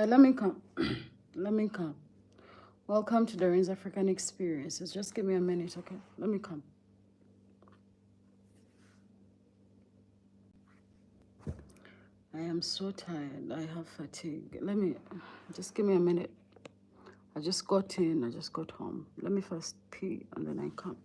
Let me come. Let me come. Welcome to DOREEN'S African Experiences. Just give me a minute, okay? Let me come. I am so tired. I have fatigue. Just give me a minute. I just got in. I just got home. Let me first pee and then I come.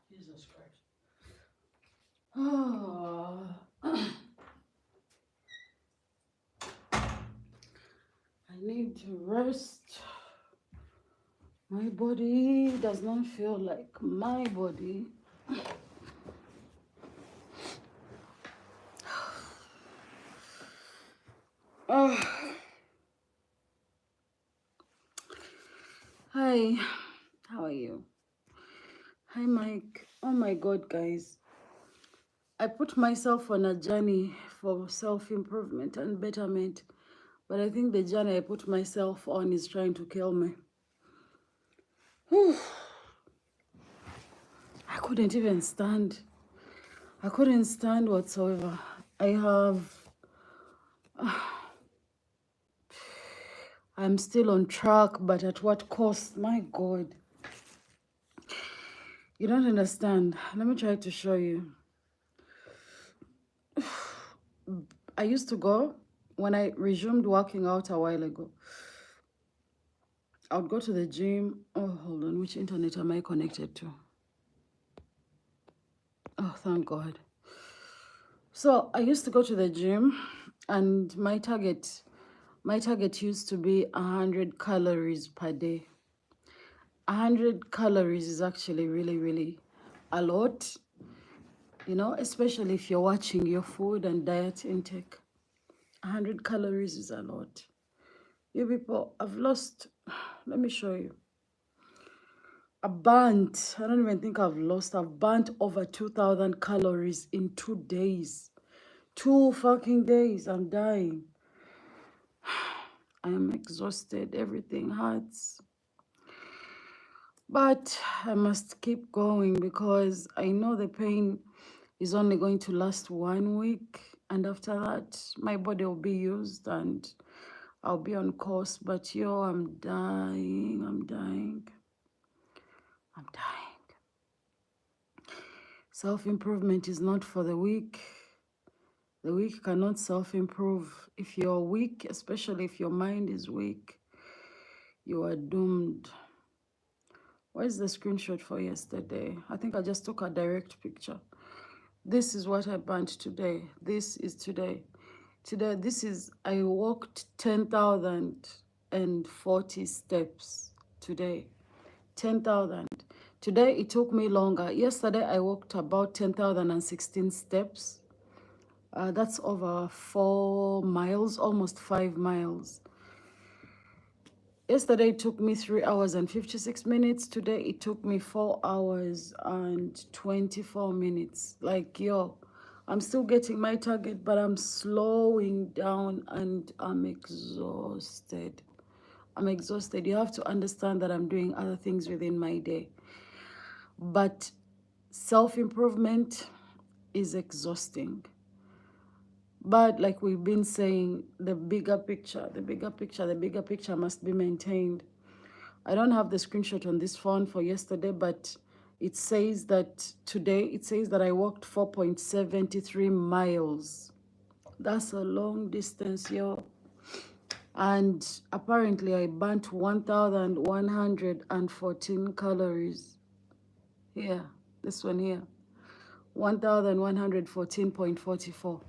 Jesus Christ. Oh, I need to rest. My body does not feel like my body. Oh, hi, how are you? Hi, Mike. Oh my God, guys. I put myself on a journey for self-improvement and betterment, but I think the journey I put myself on is trying to kill me. Whew. couldn't even stand. I couldn't stand whatsoever. I'm still on track, but at what cost? My God. You don't understand. Let me try to show you. I used to go, when I resumed working out a while ago, I would go to the gym. Oh, hold on. Which internet am I connected to? Oh, thank God. So I used to go to the gym, and my target used to be 100 calories per day. 100 calories is actually really, really a lot, you know, especially if you're watching your food and diet intake. 100 calories is a lot. You people, I've lost, let me show you. I burnt, I don't even think I've burnt over 2,000 calories in 2 days. 2 fucking days, I'm dying. I am exhausted, everything hurts. But I must keep going because I know the pain is only going to last 1 week. And after that, my body will be used and I'll be on course. But yo, I'm dying, I'm dying. I'm dying. Self-improvement is not for the weak. The weak cannot self-improve. If you're weak, especially if your mind is weak, you are doomed. Where's the screenshot for yesterday? I think I just took a direct picture. This is what I burnt today. This is today. Today, I walked 10,040 steps today. 10,000. Today, it took me longer. Yesterday, I walked about 10,016 steps. That's over 4 miles, almost 5 miles. Yesterday, it took me 3 hours and 56 minutes. Today, it took me 4 hours and 24 minutes. Like, yo, I'm still getting my target, but I'm slowing down and I'm exhausted. I'm exhausted. You have to understand that I'm doing other things within my day. But self-improvement is exhausting. But like we've been saying, the bigger picture must be maintained. I don't have the screenshot on this phone for yesterday, but it says that today, I walked 4.73 miles. That's a long distance, yo. And apparently I burnt 1,114 calories. Here, this one here. 1,114.44.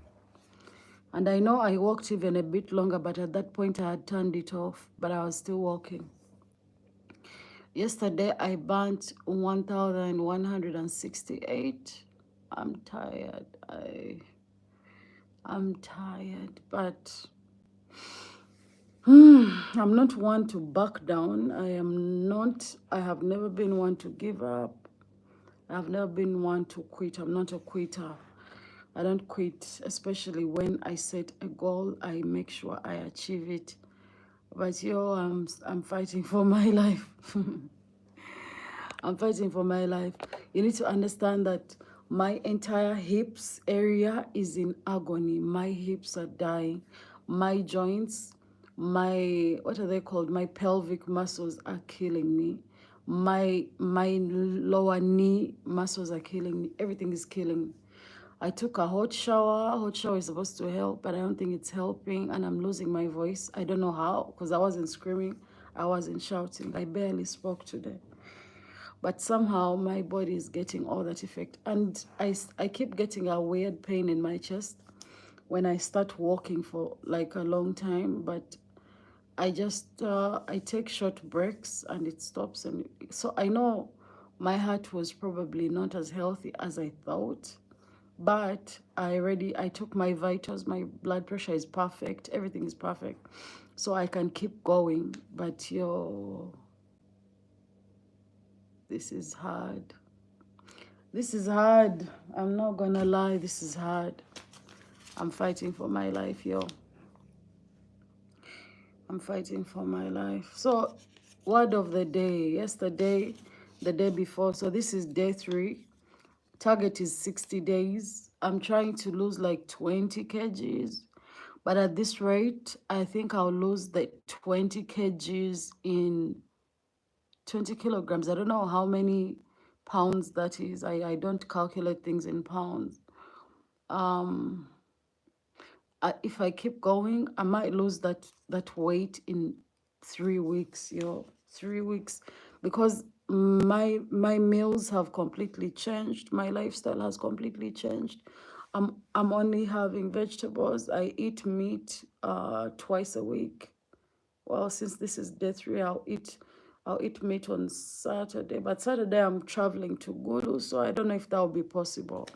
And I know I walked even a bit longer, but at that point I had turned it off, but I was still walking. Yesterday I burnt 1,168. I'm tired. I'm tired, but I'm not one to back down. I have never been one to give up. I've never been one to quit. I'm not a quitter. I don't quit, especially when I set a goal. I make sure I achieve it. But yo, I'm fighting for my life. I'm fighting for my life. You need to understand that my entire hips area is in agony. My hips are dying. My joints, what are they called? My pelvic muscles are killing me. My lower knee muscles are killing me. Everything is killing me. I took a hot shower. Hot shower is supposed to help, but I don't think it's helping, and I'm losing my voice. I don't know how, because I wasn't screaming. I wasn't shouting. I barely spoke today. But somehow my body is getting all that effect. And I keep getting a weird pain in my chest when I start walking for like a long time. But I just, I take short breaks and it stops. And so I know my heart was probably not as healthy as I thought. But I took my vitals, my blood pressure is perfect, everything is perfect. So I can keep going. But yo, this is hard. This is hard. I'm not gonna lie, this is hard. I'm fighting for my life, yo. I'm fighting for my life. So, word of the day. Yesterday, the day before. So this is day 3. Target is 60 days. I'm trying to lose like 20 kgs. But at this rate, I think I'll lose the 20 kgs in 20 kilograms. I don't know how many pounds that is. I don't calculate things in pounds. Um, if I keep going, I might lose that weight in 3 weeks, 3 weeks, because my meals have completely changed. My lifestyle has completely changed. I'm only having vegetables. I eat meat twice a week. Well, since this is day 3, I'll eat meat on Saturday. But Saturday I'm traveling to Gulu, so I don't know if that will be possible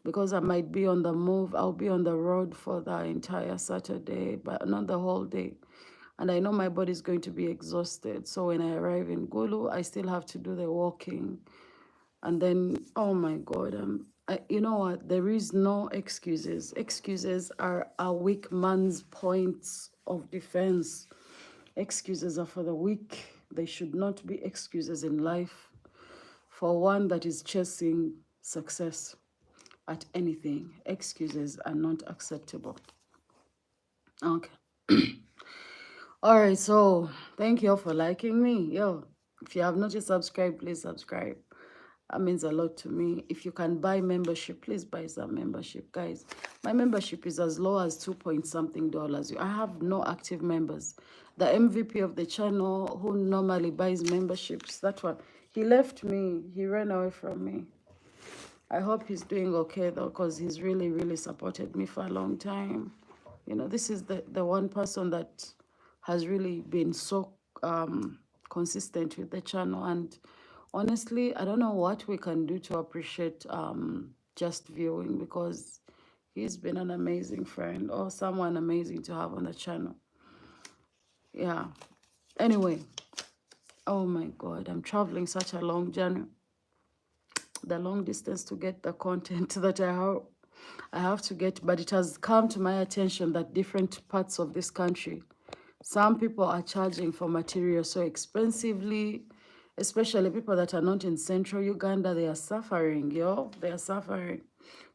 because I might be on the move. I'll be on the road for the entire Saturday, but not the whole day. And I know my body's going to be exhausted. So when I arrive in Gulu, I still have to do the walking. And then, oh my God, you know what? There is no excuses. Excuses are a weak man's points of defense. Excuses are for the weak. They should not be excuses in life for one that is chasing success at anything. Excuses are not acceptable. Okay. All right, so thank you all for liking me. Yo, if you have not yet subscribed, please subscribe. That means a lot to me. If you can buy membership, please buy some membership, guys. My membership is as low as 2 point something dollars. I have no active members. The MVP of the channel who normally buys memberships, that one, he left me. He ran away from me. I hope he's doing okay though, because he's really, really supported me for a long time. You know, this is the one person that has really been so consistent with the channel. And honestly, I don't know what we can do to appreciate just viewing, because he's been an amazing friend or someone amazing to have on the channel. Yeah. Anyway, oh my God, I'm traveling such a long journey. The long distance to get the content that I have to get, but it has come to my attention that different parts of this country, some people are charging for material so expensively, especially people that are not in central Uganda. They are suffering, they are suffering.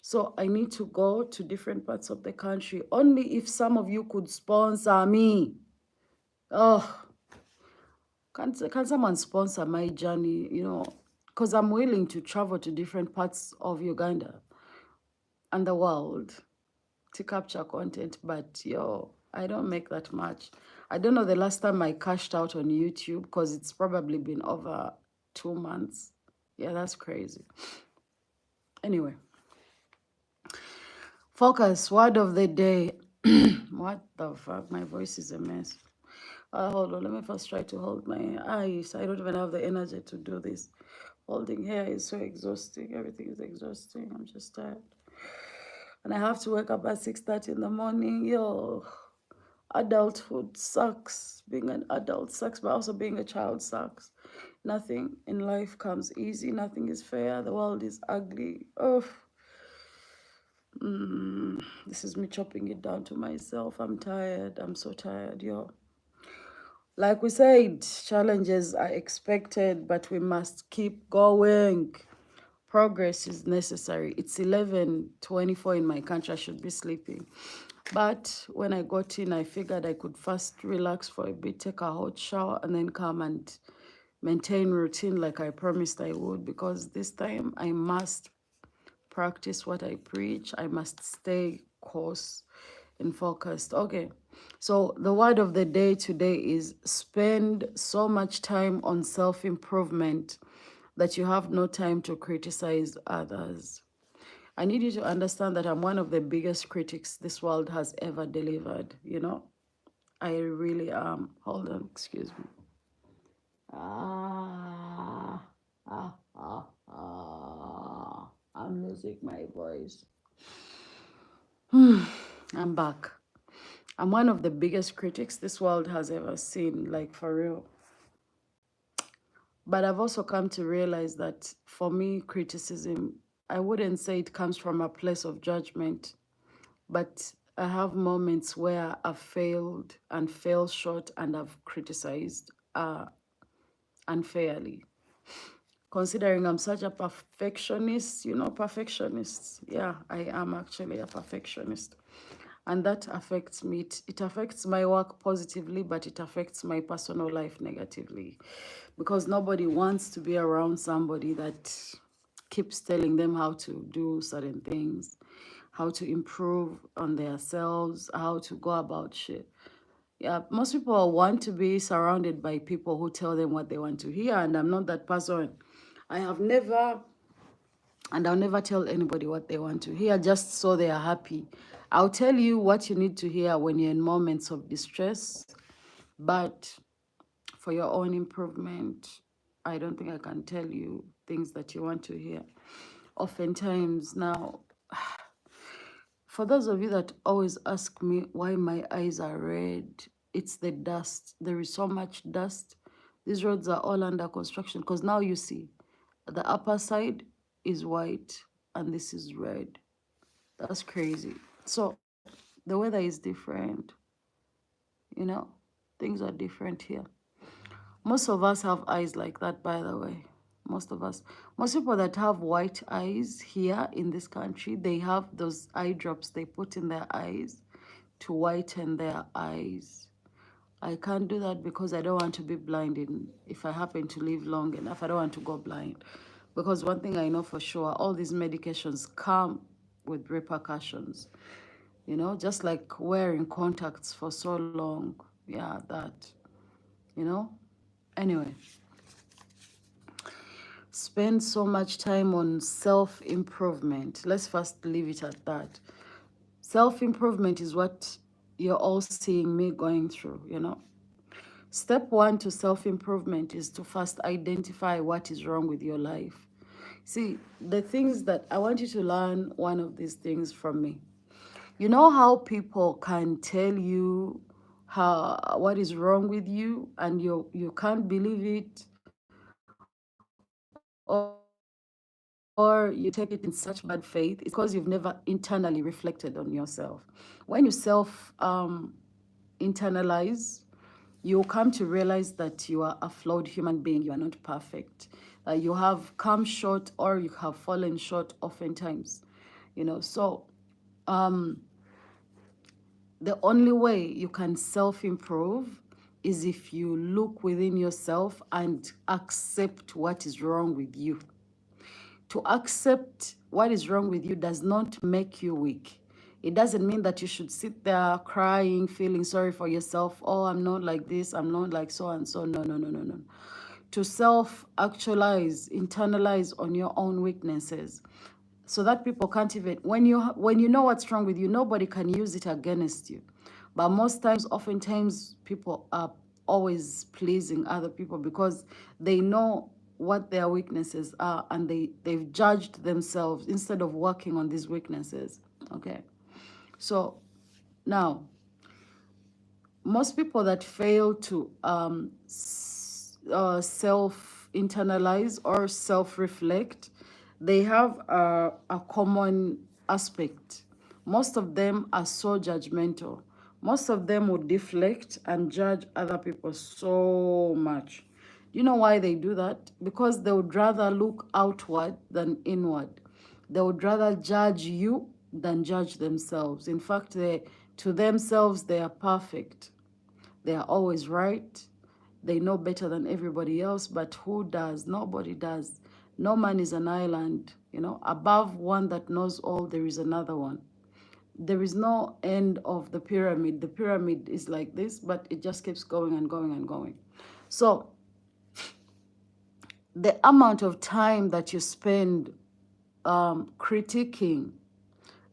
So I need to go to different parts of the country. Only if some of you could sponsor me. Oh, can someone sponsor my journey, because I'm willing to travel to different parts of Uganda and the world to capture content, but I don't make that much. I don't know the last time I cashed out on YouTube, because it's probably been over 2 months. Yeah, that's crazy. Anyway, focus, word of the day. What the fuck? My voice is a mess. Hold on, let me first try to hold my eyes. I don't even have the energy to do this. Holding hair is so exhausting. Everything is exhausting. I'm just tired. And I have to wake up at 6:30 in the morning. Adulthood sucks. Being an adult sucks, but also being a child sucks. Nothing in life comes easy. Nothing is fair. The world is ugly. Oh, this is me chopping it down to myself. I'm tired. I'm so tired, Like we said, challenges are expected, but we must keep going. Progress is necessary. It's 11:24 in my country. I should be sleeping. But when I got in, I figured I could first relax for a bit, take a hot shower, and then come and maintain routine like I promised I would, because this time I must practice what I preach. I must stay course and focused. Okay, so the word of the day today is spend so much time on self-improvement that you have no time to criticize others. I need you to understand that I'm one of the biggest critics this world has ever delivered, I really am. Hold on, excuse me. I'm losing my voice. I'm back. I'm one of the biggest critics this world has ever seen, like for real. But I've also come to realize that for me, criticism, I wouldn't say it comes from a place of judgment, but I have moments where I've failed and fell short and I've criticized unfairly. considering I'm such a perfectionist, you know, perfectionist. Yeah, I am actually a perfectionist. And that affects me. It affects my work positively, but it affects my personal life negatively. Because nobody wants to be around somebody that keeps telling them how to do certain things, how to improve on themselves, how to go about shit. Yeah, most people want to be surrounded by people who tell them what they want to hear, and I'm not that person. I have never, and I'll never tell anybody what they want to hear just so they are happy. I'll tell you what you need to hear when you're in moments of distress, but for your own improvement, I don't think I can tell you things that you want to hear. Oftentimes, now, for those of you that always ask me why my eyes are red, it's the dust. There is so much dust. These roads are all under construction because now you see the upper side is white and this is red. That's crazy. So the weather is different, you know, things are different here. Most of us have eyes like that, by the way. Most of us. Most people that have white eyes here in this country, they have those eye drops they put in their eyes to whiten their eyes. I can't do that because I don't want to be blind if I happen to live long enough. I don't want to go blind. Because one thing I know for sure, all these medications come with repercussions. You know, just like wearing contacts for so long. Yeah, that, you know. Anyway, spend so much time on self-improvement. Let's first leave it at that. Self-improvement is what you're all seeing me going through, you know. Step one to self-improvement is to first identify what is wrong with your life. See, the things that I want you to learn one of these things from me. You know how people can tell you what is wrong with you and you can't believe it, or you take it in such bad faith. It's because you've never internally reflected on yourself. When you internalize, you'll come to realize that you are a flawed human being. You are not perfect. You have come short or you have fallen short oftentimes. You know, so the only way you can self-improve is if you look within yourself and accept what is wrong with you. To accept what is wrong with you does not make you weak. It doesn't mean that you should sit there crying, feeling sorry for yourself. Oh, I'm not like this. I'm not like so and so. No, no, no, no, no. To self-actualize, internalize on your own weaknesses so that people can't even, when you know what's wrong with you, nobody can use it against you. But most times, oftentimes, people are always pleasing other people because they know what their weaknesses are and they've judged themselves instead of working on these weaknesses. Okay, so now most people that fail to self-internalize or self-reflect, they have a common aspect. Most of them are so judgmental. Most of them would deflect and judge other people so much. You know why they do that? Because they would rather look outward than inward. They would rather judge you than judge themselves. In fact, to themselves, they are perfect. They are always right. They know better than everybody else, but who does? Nobody does. No man is an island. You know, above one that knows all, there is another one. There is no end of the pyramid. The pyramid is like this, but it just keeps going and going and going. So the amount of time that you spend critiquing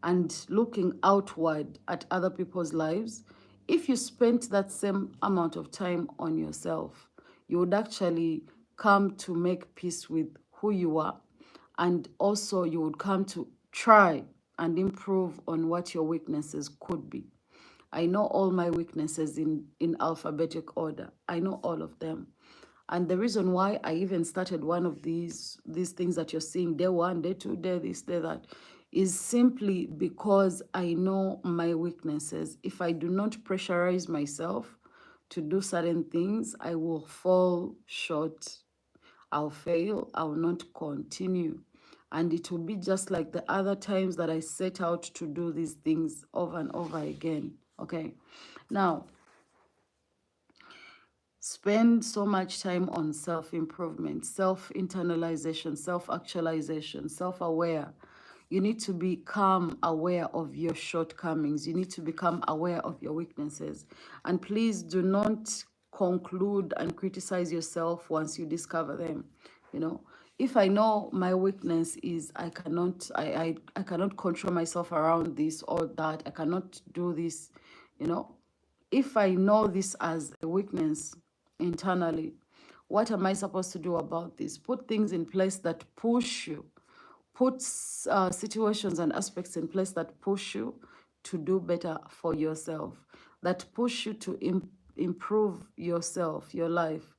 and looking outward at other people's lives, if you spent that same amount of time on yourself, you would actually come to make peace with who you are. And also you would come to try and improve on what your weaknesses could be. I know all my weaknesses in alphabetic order. I know all of them. And the reason why I even started one of these things that you're seeing, day one, day two, day this, day that, is simply because I know my weaknesses. If I do not pressurize myself to do certain things, I will fall short. I'll fail, I will not continue. And it will be just like the other times that I set out to do these things over and over again. Okay. Now, spend so much time on self-improvement, self-internalization, self-actualization, self-aware. You need to become aware of your shortcomings. You need to become aware of your weaknesses. And please do not conclude and criticize yourself once you discover them. You know, if I know my weakness is I cannot control myself around this or that, I cannot do this, you know, if I know this as a weakness internally, what am I supposed to do about this? Put things in place that push you. Put situations and aspects in place that push you to do better for yourself, that push you to improve yourself, your life,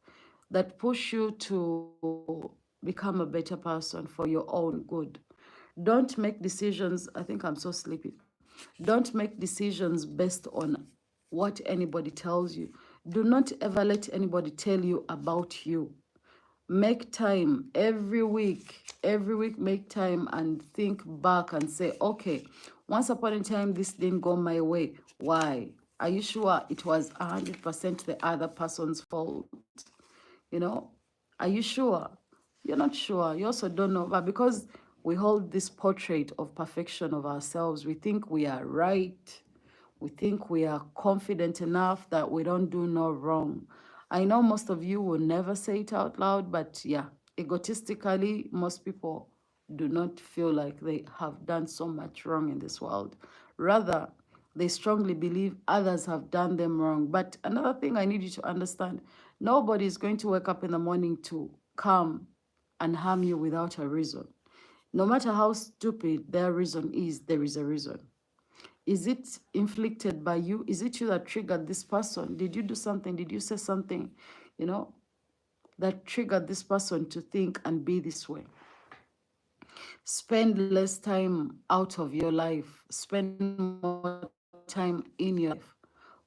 that push you to become a better person for your own good. Don't make decisions. I think I'm so sleepy. Don't make decisions based on what anybody tells you. Do not ever let anybody tell you about you. Make time every week make time and think back and say, okay, once upon a time this didn't go my way. Why? Are you sure it was 100% the other person's fault? You know, are you sure? You're not sure. You also don't know. But because we hold this portrait of perfection of ourselves, we think we are right. We think we are confident enough that we don't do no wrong. I know most of you will never say it out loud, but yeah, egotistically, most people do not feel like they have done so much wrong in this world. Rather, they strongly believe others have done them wrong. But another thing I need you to understand, nobody is going to wake up in the morning to come and harm you without a reason. No matter how stupid their reason is, there is a reason. Is it inflicted by you? Is it you that triggered this person? Did you do something? Did you say something, you know, that triggered this person to think and be this way? Spend less time out of your life. Spend more time in your life.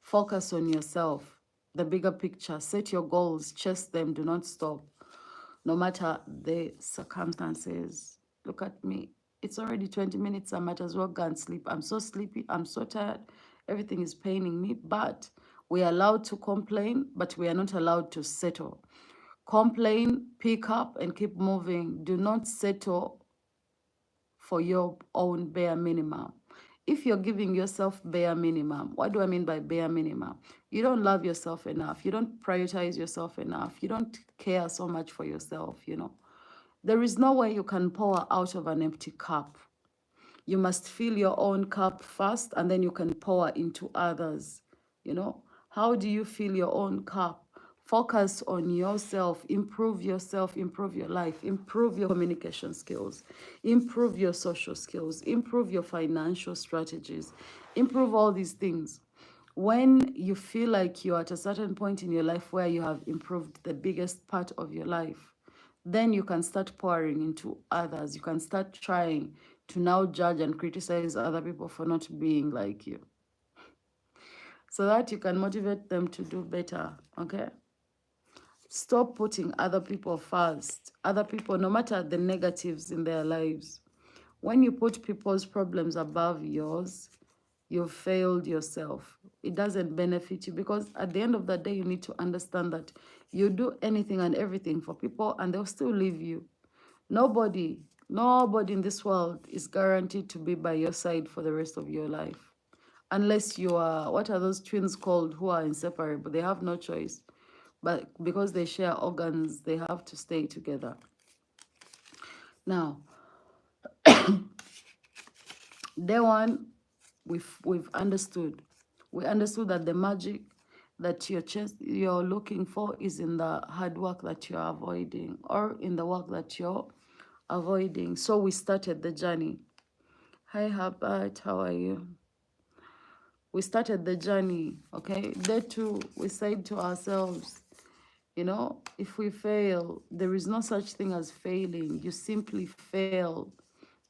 Focus on yourself, the bigger picture. Set your goals, chase them, do not stop. No matter the circumstances. Look at me. It's already 20 minutes. I might as well go and sleep. I'm so sleepy. I'm so tired. Everything is paining me. But we are allowed to complain, but we are not allowed to settle. Complain, pick up, and keep moving. Do not settle for your own bare minimum. If you're giving yourself bare minimum, what do I mean by bare minimum? You don't love yourself enough. You don't prioritize yourself enough. You don't care so much for yourself, you know. There is no way you can pour out of an empty cup. You must fill your own cup first, and then you can pour into others. You know, how do you fill your own cup? Focus on yourself, improve your life, improve your communication skills, improve your social skills, improve your financial strategies, improve all these things. When you feel like you're at a certain point in your life where you have improved the biggest part of your life, then you can start pouring into others. You can start trying to now judge and criticize other people for not being like you, so that you can motivate them to do better. Okay? Stop putting other people first. Other people, no matter the negatives in their lives. When you put people's problems above yours, you've failed yourself. It doesn't benefit you, because at the end of the day, you need to understand that you do anything and everything for people and they'll still leave you. Nobody, nobody in this world is guaranteed to be by your side for the rest of your life. Unless you are, what are those twins called who are inseparable? They have no choice. But because they share organs, they have to stay together. Now, day one, we've understood. We understood that the magic that you're looking for is in the hard work that you're avoiding, or in the work that you're avoiding. So we started the journey. Hi, Herbert, how are you? We started the journey, okay? Day two, we said to ourselves, you know, if we fail, there is no such thing as failing. You simply failed.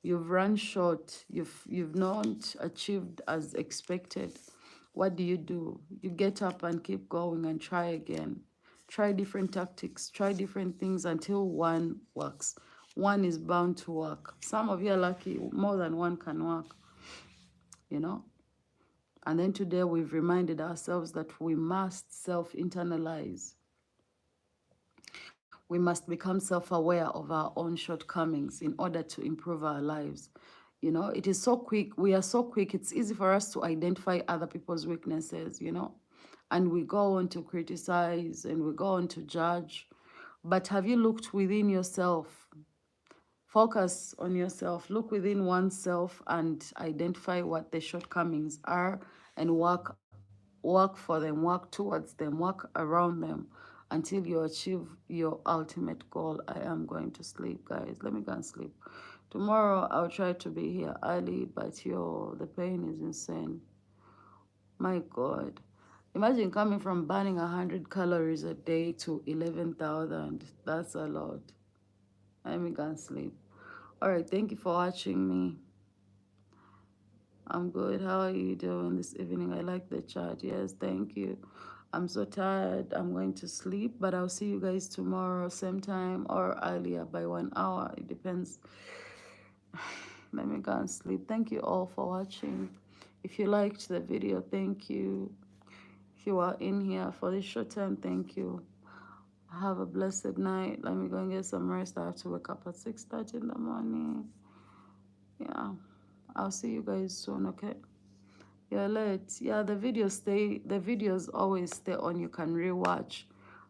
You've run short. You've not achieved as expected. What do? You get up and keep going and try again. Try different tactics, try different things until one works. One is bound to work. Some of you are lucky, more than one can work, you know. And then today we've reminded ourselves that we must self internalize. We must become self aware of our own shortcomings in order to improve our lives. You know, it is so quick. We are so quick. It's easy for us to identify other people's weaknesses, you know, and we go on to criticize and we go on to judge. But have you looked within yourself? Focus on yourself. Look within oneself and identify what the shortcomings are and work for them, work towards them, work around them until you achieve your ultimate goal. I am going to sleep, guys. Let me go and sleep. Tomorrow I'll try to be here early, but yo, the pain is insane. My God. Imagine coming from burning 100 calories a day to 11,000. That's a lot. Let me go and sleep. All right, thank you for watching me. I'm good. How are you doing this evening? I like the chat. Yes, thank you. I'm so tired. I'm going to sleep, but I'll see you guys tomorrow, same time or earlier by 1 hour. It depends. Let me go and sleep. Thank you all for watching. If you liked the video, thank you. If you are in here for this short time, thank you. Have a blessed night. Let me go and get some rest. I have to wake up at 6:30 in the morning. Yeah. I'll see you guys soon, okay? You're late. Yeah, the videos always stay on. You can rewatch.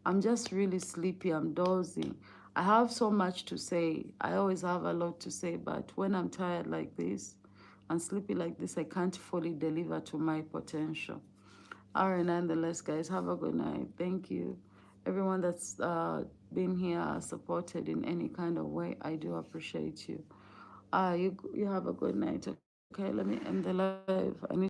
I'm just really sleepy. I'm dozing. I have so much to say. I always have a lot to say, but when I'm tired like this and sleepy like this, I can't fully deliver to my potential. All right, nonetheless, guys, have a good night. Thank you. Everyone that's been here, supported in any kind of way, I do appreciate you. You have a good night. Okay, let me end the live. I need